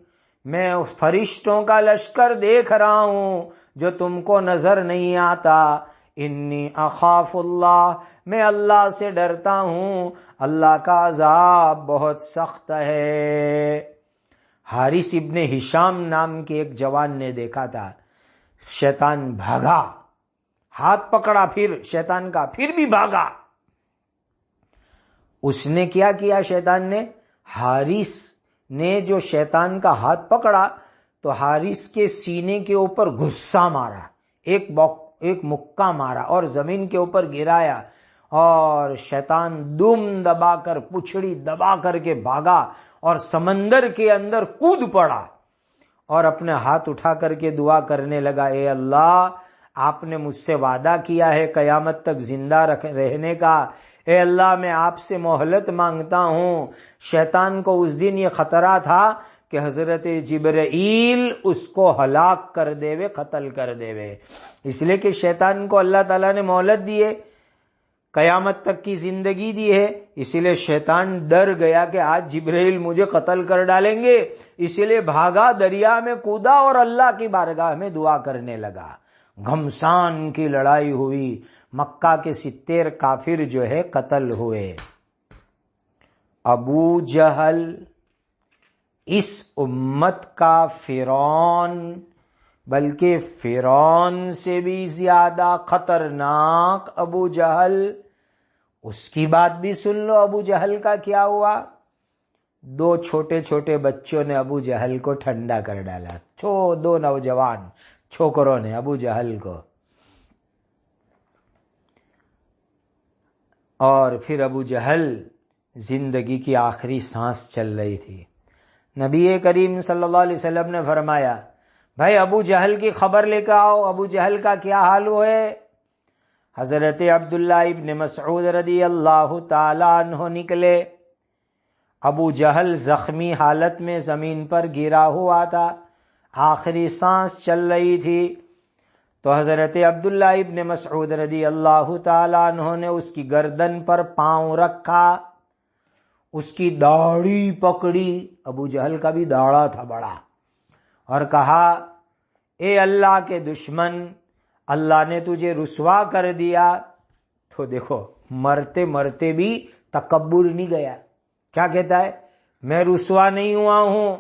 میں اس فرشتوں کا لشکر دیکھ رہا ہوں جو تم کو نظر نہیں آتا۔ انی اخاف اللہ، میں اللہ سے ڈرتا ہوں، اللہ کا عذاب بہت سخت ہے۔ حارث ابن ہشام نام کے ایک جوان نے دیکھا تھا، شیطان بھاگا، ہاتھ پکڑا پھر شیطان کا، پھر بھی بھاگا۔ اس نے کیا کیا؟ شیطان نے، حارث نے جو شیطان کا ہاتھ پکڑا تو حارث کے سینے کے اوپر غصہ مارا، ایک مکہ مارا اور زمین کے اوپر گرایا، اور شیطان دم دبا کر، پچھڑی دبا کر کے بھاگا اور سمندر کے اندر کود پڑا، اور اپنے ہاتھ اٹھا کر کے دعا کرنے لگا، اے اللہ، آپ نے مجھ سے وعدہ کیا ہے قیامت تک زندہ رہنے کا، اے اللہ میں آپ سے مہلت مانگتا ہوں۔ شیطان کو اس دن یہ خطرہ تھا کہ حضرت جبرائیل اس کو ہلاک کر دے وے، قتل کر دے وے، اس لیے کہ شیطان کو اللہ تعالیٰ نے مہلت دی ہے، قیامت تک کی زندگی دی ہے، اسی لیے شیطان ڈر گیا کہ آج جبرائیل مجھے قتل کر ڈالیں گے، اسی لیے بھاگا، دریا میں کودا اور اللہ کی بارگاہ میں دعا کرنے لگا۔ گھمسان کی لڑائی ہوئی، مکہ کے 70 کافر جو ہے قتل ہوئے۔ ابو جہل اس امت کا فرعون، بلکہ فرعون سے بھی زیادہ خطرناک ابو جہل، اس کی بات بھی سن لو۔ ابو جہل کا کیا ہوا؟ 2 چھوٹے چھوٹے بچوں نے ابو جہل کو ٹھنڈا کر ڈالا، 2 نوجوان چھوکروں نے ابو جہل کو، اور پھر ابو جہل زندگی کی آخری سانس چل رہی تھی۔ نبی کریم صلی اللہ علیہ وسلم نے فرمایا، بھائی ابو جہل کی خبر لے کے آؤ، ابو جہل کا کیا حال ہوئے؟ حضرت عبداللہ ابن مسعود رضی اللہ تعالی عنہ نکلے. ابو جہل زخمی حالت میں زمین پر گرا ہوا تھا، آخری سانس چل رہی تھی. تو حضرت عبداللہ ابن مسعود رضی اللہ تعالی عنہ نے اس کی گردن پر پاؤں رکھا، اس کی داڑھی پکڑی، ابو جہل کا بھی داڑھا تھا بڑا، اور کہا اے اللہ کے دشمن، اللہ نے تجھے رسوا کر دیا. تو دیکھو مرتے مرتے بھی تکبر نہیں گیا. کیا کہتا ہے؟ میں رسوا نہیں ہوا ہوں،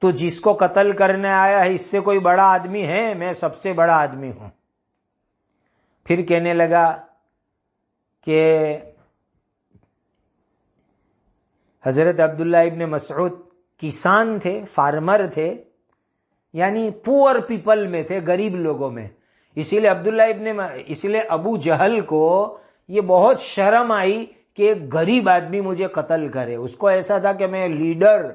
تو جس کو قتل کرنے آیا ہے اس سے کوئی بڑا آدمی ہے؟ میں سب سے بڑا آدمی ہوں. پھر کہنے لگا کہ حضرت عبداللہ ابن مسعود کسان تھے، فارمر تھے، یعنی پور پیپل میں تھے، غریب لوگوں میں. اسی لیے ابو جہل کو یہ بہت شرم آئی کہ ایک غریب آدمی مجھے قتل کرے. اس کو ایسا تھا کہ میں لیڈر،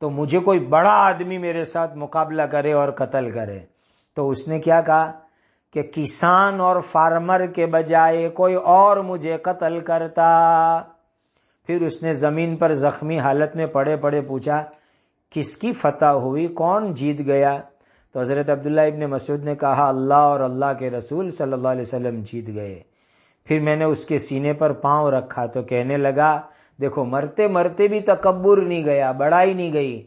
تو مجھے کوئی بڑا آدمی میرے ساتھ مقابلہ کرے اور قتل کرے. تو اس نے کیا کہا کہ کسان اور فارمر کے بجائے کوئی اور مجھے قتل کرتا. پھر اس نے زمین پر زخمی حالت میں پڑے پڑے پوچھا کس کی فتح ہوئی، کون جیت گیا؟ تو حضرت عبداللہ ابن مسعود نے کہا اللہ اور اللہ کے رسول صلی اللہ علیہ وسلم جیت گئے. پھر میں نے اس کے سینے پر پاؤں رکھا تو کہنے لگا، دیکھو مرتے مرتے بھی تکبر نہیں گیا، بڑائی نہیں گئی.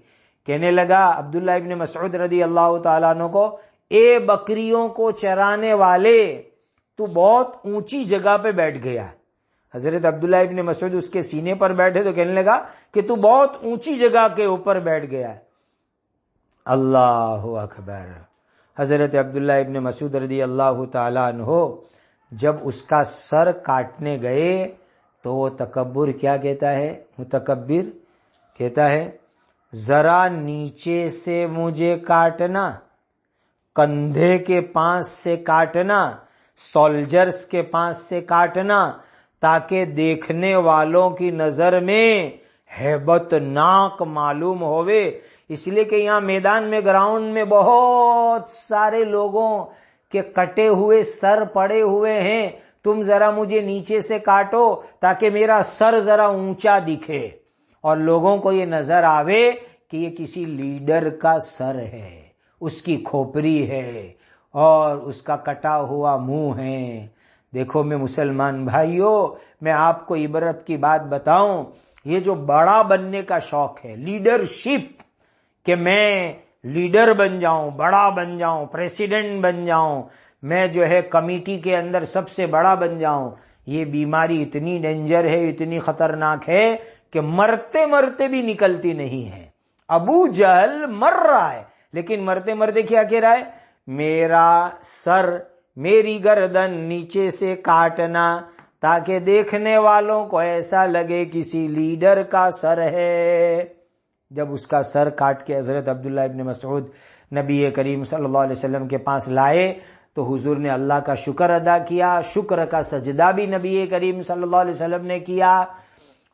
کہنے لگا عبداللہ ابن مسعود رضی اللہ تعالیٰ عنہ کو، اے بکریوں کو چرانے والے، تو بہت اونچی جگہ پہ بیٹھ گیا. حضرت عبداللہ ابن مسعود اس کے سینے پر بیٹھے تو کہنے لگا کہ تو بہت اونچی جگہ کے اوپر بیٹھ گیا. اللہ اکبر. حضرت عبداللہ ابن مسعود رضی اللہ تعالیٰ عنہ جب اس کا سر کاٹنے گئے تو وہ تکبر کیا کہتا ہے؟ متکبر کہتا ہے ذرا نیچے سے مجھے کاٹنا، کندھے کے پاس سے کاٹنا، سولجرز کے پاس سے کاٹنا، تاکہ دیکھنے والوں کی نظر میں ہیبت ناک معلوم ہوئے. اس لیے کہ یہاں میدان میں، گراؤنڈ میں بہت سارے لوگوں کے کٹے ہوئے سر پڑے ہوئے ہیں، تم ذرا مجھے نیچے سے کاٹو تاکہ میرا سر ذرا اونچا دکھے اور لوگوں کو یہ نظر آوے کہ یہ کسی لیڈر کا سر ہے، اس کی کھوپڑی ہے اور اس کا کٹا ہوا منہ ہے. دیکھو میں مسلمان بھائیوں، میں آپ کو عبرت کی بات بتاؤں، یہ جو بڑا بننے کا شوق ہے، لیڈرشپ، کہ میں لیڈر بن جاؤں، بڑا بن جاؤں، پریسیڈنٹ بن جاؤں، میں جو ہے کمیٹی کے اندر سب سے بڑا بن جاؤں، یہ بیماری اتنی ڈینجر ہے، اتنی خطرناک ہے کہ مرتے مرتے بھی نکلتی نہیں ہے. ابو جہل مر رہا ہے لیکن مرتے مرتے کیا کہہ رہا ہے؟ میرا سر، میری گردن نیچے سے کاٹنا تاکہ دیکھنے والوں کو ایسا لگے کسی لیڈر کا سر ہے. جب اس کا سر کاٹ کے حضرت عبداللہ ابن مسعود نبی کریم صلی اللہ علیہ وسلم کے پاس لائے تو حضور نے اللہ کا شکر ادا کیا، شکر کا سجدہ بھی نبی کریم صلی اللہ علیہ وسلم نے کیا،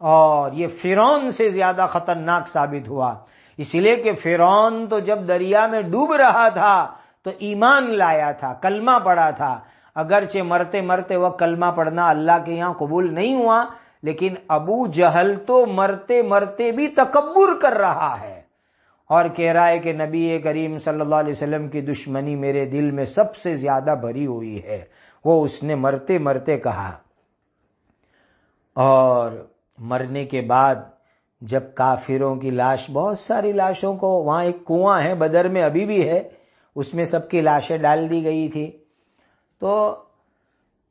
اور یہ فرعون سے زیادہ خطرناک ثابت ہوا. اس لیے کہ فرعون تو جب دریا میں ڈوب رہا تھا تو ایمان لایا تھا، کلمہ پڑھا تھا. اگرچہ مرتے مرتے وہ کلمہ پڑھنا اللہ کے یہاں قبول نہیں ہوا، لیکن ابو جہل تو مرتے مرتے بھی تکبر کر رہا ہے اور کہہ رہا ہے کہ نبی کریم صلی اللہ علیہ وسلم کی دشمنی میرے دل میں سب سے زیادہ بھری ہوئی ہے. وہ اس نے مرتے مرتے کہا. اور مرنے کے بعد جب کافروں کی لاش، بہت ساری لاشوں کو، وہاں ایک کنواں ہے بدر میں ابھی بھی ہے، اس میں سب کی لاشیں ڈال دی گئی تھی. تو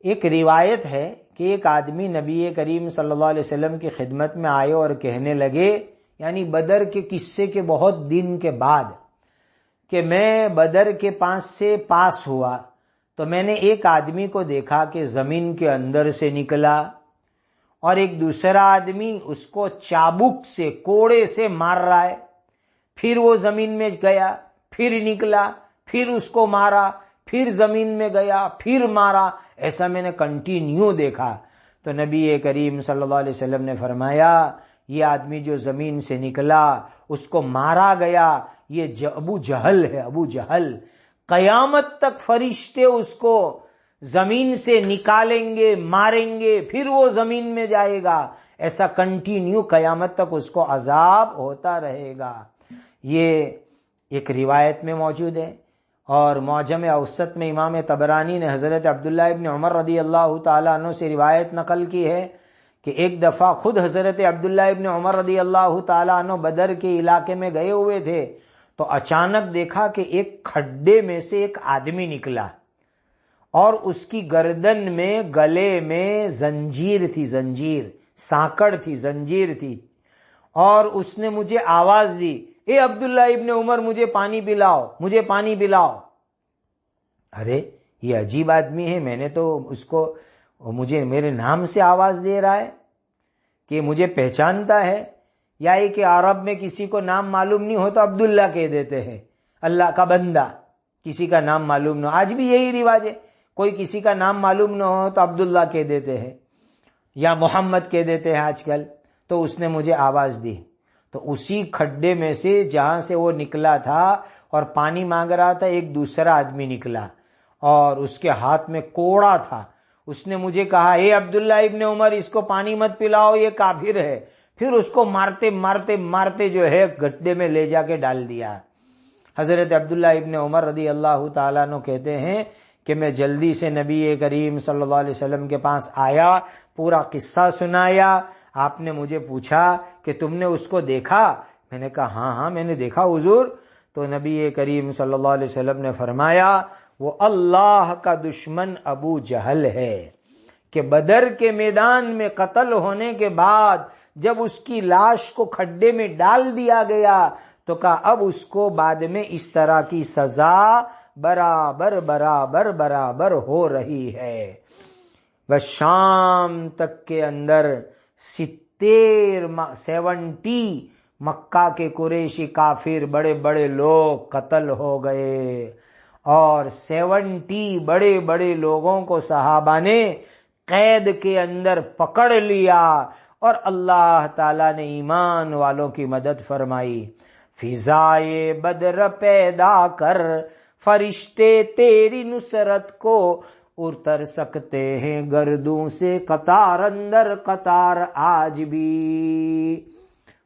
ایک روایت ہے کہ ایک آدمی نبی کریم صلی اللہ علیہ وسلم کی خدمت میں آئے اور کہنے لگے، یعنی بدر کے قصے کے بہت دن کے بعد، کہ میں بدر کے پاس سے پاس ہوا تو میں نے ایک آدمی کو دیکھا کہ زمین کے اندر سے نکلا اور ایک دوسرا آدمی اس کو چابک سے، کوڑے سے مار رہا ہے. پھر وہ زمین میں گیا، پھر نکلا، پھر اس کو مارا، پھر زمین میں گیا، پھر مارا. ایسا میں نے کنٹینیو دیکھا. تو نبی کریم صلی اللہ علیہ وسلم نے فرمایا یہ آدمی جو زمین سے نکلا، اس کو مارا گیا، یہ ابو جہل ہے. ابو جہل قیامت تک فرشتے اس کو زمین سے نکالیں گے، ماریں گے، پھر وہ زمین میں جائے گا، ایسا کنٹینیو قیامت تک اس کو عذاب ہوتا رہے گا۔ یہ ایک روایت میں موجود ہے، اور معجم اوسط میں امام طبرانی نے حضرت عبداللہ ابن عمر رضی اللہ تعالیٰ عنہ سے روایت نقل کی ہے کہ ایک دفعہ خود حضرت عبداللہ ابن عمر رضی اللہ تعالیٰ عنہ بدر کے علاقے میں گئے ہوئے تھے، تو اچانک دیکھا کہ ایک کھڈے میں سے ایک آدمی نکلا، اور اس کی گردن میں، گلے میں زنجیر تھی، زنجیر، سانکڑ تھی، زنجیر تھی، اور اس نے مجھے آواز دی، اے عبداللہ ابن عمر مجھے پانی پلاؤ، مجھے پانی پلاؤ۔ ارے یہ عجیب آدمی ہے، میں نے تو اس کو، مجھے میرے نام سے آواز دے رہا ہے، کہ مجھے پہچانتا ہے، یا یہ کہ عرب میں کسی کو نام معلوم نہیں ہو تو عبداللہ کہہ دیتے ہیں، اللہ کا بندہ، کسی کا نام معلوم نہ ہو، آج بھی یہی رواج ہے، کوئی کسی کا نام معلوم نہ ہو تو عبداللہ کہہ دیتے ہیں یا محمد کہہ دیتے ہیں آج کل۔ تو اس نے مجھے آواز دی، تو اسی کھڈے میں سے جہاں سے وہ نکلا تھا اور پانی مانگ رہا تھا، ایک دوسرا آدمی نکلا اور اس کے ہاتھ میں کوڑا تھا۔ اس نے مجھے کہا، اے عبداللہ ابن عمر اس کو پانی مت پلاؤ، یہ کافر ہے۔ پھر اس کو مارتے مارتے مارتے جو ہے گڈھے میں لے جا کے ڈال دیا۔ حضرت عبداللہ ابن عمر رضی اللہ تعالیٰ عنہ کہتے ہیں کہ میں جلدی سے نبی کریم صلی اللہ علیہ وسلم کے پاس آیا، پورا قصہ سنایا۔ آپ نے مجھے پوچھا کہ تم نے اس کو دیکھا؟ میں نے کہا ہاں ہاں میں نے دیکھا حضور۔ تو نبی کریم صلی اللہ علیہ وسلم نے فرمایا، وہ اللہ کا دشمن ابو جہل ہے، کہ بدر کے میدان میں قتل ہونے کے بعد جب اس کی لاش کو کھڈے میں ڈال دیا گیا تو کہا اب اس کو بعد میں اس طرح کی سزا برابر برابر برابر ہو رہی ہے۔ بس شام تک کے اندر 70 مکہ کے قریشی کافر بڑے بڑے لوگ قتل ہو گئے، اور 70 بڑے بڑے لوگوں کو صحابہ نے قید کے اندر پکڑ لیا، اور اللہ تعالیٰ نے ایمان والوں کی مدد فرمائی۔ فضائے بدر پیدا کر فرشتے تیری نصرت کو اتر سکتے ہیں گردوں سے قطار اندر قطار آج بھی۔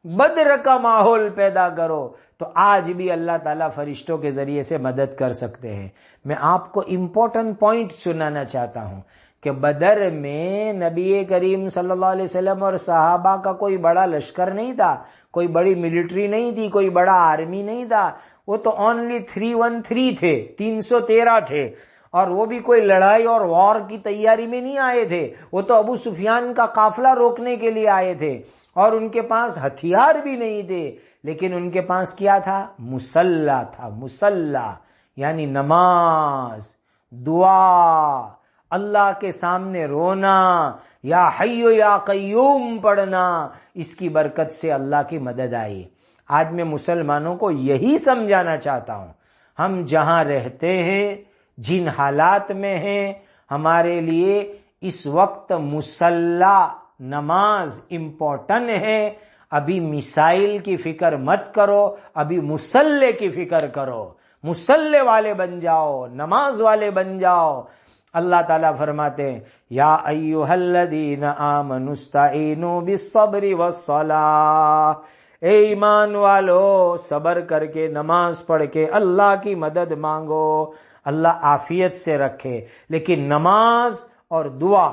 بدر کا ماحول پیدا کرو تو آج بھی اللہ تعالیٰ فرشتوں کے ذریعے سے مدد کر سکتے ہیں۔ میں آپ کو امپورٹنٹ پوائنٹ سنانا چاہتا ہوں کہ بدر میں نبی کریم صلی اللہ علیہ وسلم اور صحابہ کا کوئی بڑا لشکر نہیں تھا، کوئی بڑی ملٹری نہیں تھی، کوئی بڑا آرمی نہیں تھا، وہ تو اونلی 313 تھے، 313 تھے، اور وہ بھی کوئی لڑائی اور وار کی تیاری میں نہیں آئے تھے، وہ تو ابو سفیان کا قافلہ روکنے کے لیے آئے تھے، اور ان کے پاس ہتھیار بھی نہیں تھے، لیکن ان کے پاس کیا تھا؟ مصلی تھا، مصلی یعنی نماز، دعا، اللہ کے سامنے رونا، یا حی یا قیوم پڑھنا، اس کی برکت سے اللہ کی مدد آئی۔ آج میں مسلمانوں کو یہی سمجھانا چاہتا ہوں، ہم جہاں رہتے ہیں، جن حالات میں ہیں، ہمارے لیے اس وقت مصلی نماز امپورٹنٹ ہے۔ ابھی میسائل کی فکر مت کرو، ابھی مصلی کی فکر کرو، مصلی والے بن جاؤ، نماز والے بن جاؤ۔ اللہ تعالیٰ فرماتے ہیں، یا ایھا الذین آمنوا استعینوا بالصبر والصلاۃ، اے ایمان والو صبر کر کے نماز پڑھ کے اللہ کی مدد مانگو، اللہ عافیت سے رکھے۔ لیکن نماز اور دعا،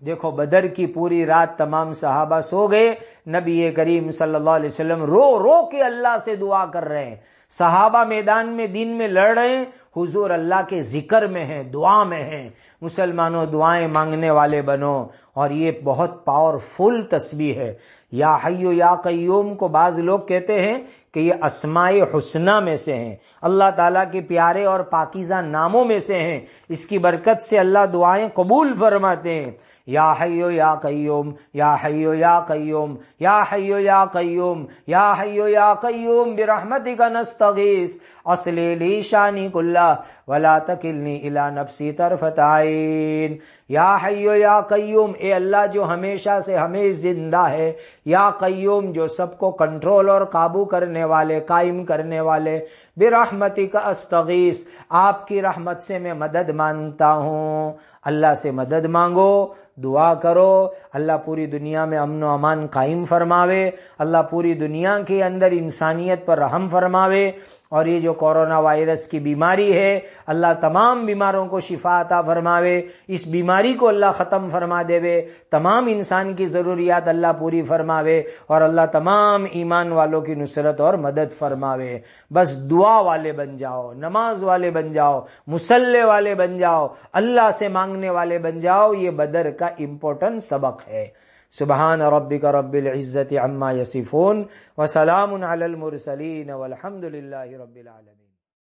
دیکھو بدر کی پوری رات تمام صحابہ سو گئے، نبی کریم صلی اللہ علیہ وسلم رو رو کے اللہ سے دعا کر رہے ہیں، صحابہ میدان میں دین میں لڑ رہے ہیں، حضور اللہ کے ذکر میں ہیں، دعا میں ہیں۔ مسلمانوں دعائیں مانگنے والے بنو، اور یہ بہت پاورفل تسبیح ہے۔ یا حی یا قیوم کو بعض لوگ کہتے ہیں کہ یہ اسماء حسنہ میں سے ہیں، اللہ تعالیٰ کے پیارے اور پاکیزہ ناموں میں سے ہیں، اس کی برکت سے اللہ دعائیں قبول فرماتے ہیں۔ یا حی یا قیوم، یا حی یا قیوم، یا حی یا قیوم، یا حی یا قیوم برحمتک نستغیث اصلح لی شانی کلہ ولا تکلنی الی نفسی طرفۃ عین۔ یا حی یا قیوم، اے اللہ جو ہمیشہ سے ہمیں زندہ ہے، یا قیوم جو سب کو کنٹرول اور قابو کرنے والے، قائم کرنے والے، برحمتک استغیث، آپ کی رحمت سے میں مدد مانگتا ہوں۔ اللہ سے مدد مانگو، دعا کرو، اللہ پوری دنیا میں امن و امان قائم فرماوے، اللہ پوری دنیا کے اندر انسانیت پر رحم فرماوے، اور یہ جو کورونا وائرس کی بیماری ہے اللہ تمام بیماروں کو شفا عطا فرماوے، اس بیماری کو اللہ ختم فرما دے، تمام انسان کی ضروریات اللہ پوری فرماوے، اور اللہ تمام ایمان والوں کی نصرت اور مدد فرماوے۔ بس دعا والے بن جاؤ، نماز والے بن جاؤ، مصلی والے بن جاؤ، اللہ سے مانگنے والے بن جاؤ، یہ بدر کا امپورٹنٹ سبق ہے۔ سبحان ربک رب العزت عما یصفون وسلام علی المرسلین والحمد للہ رب العالمین۔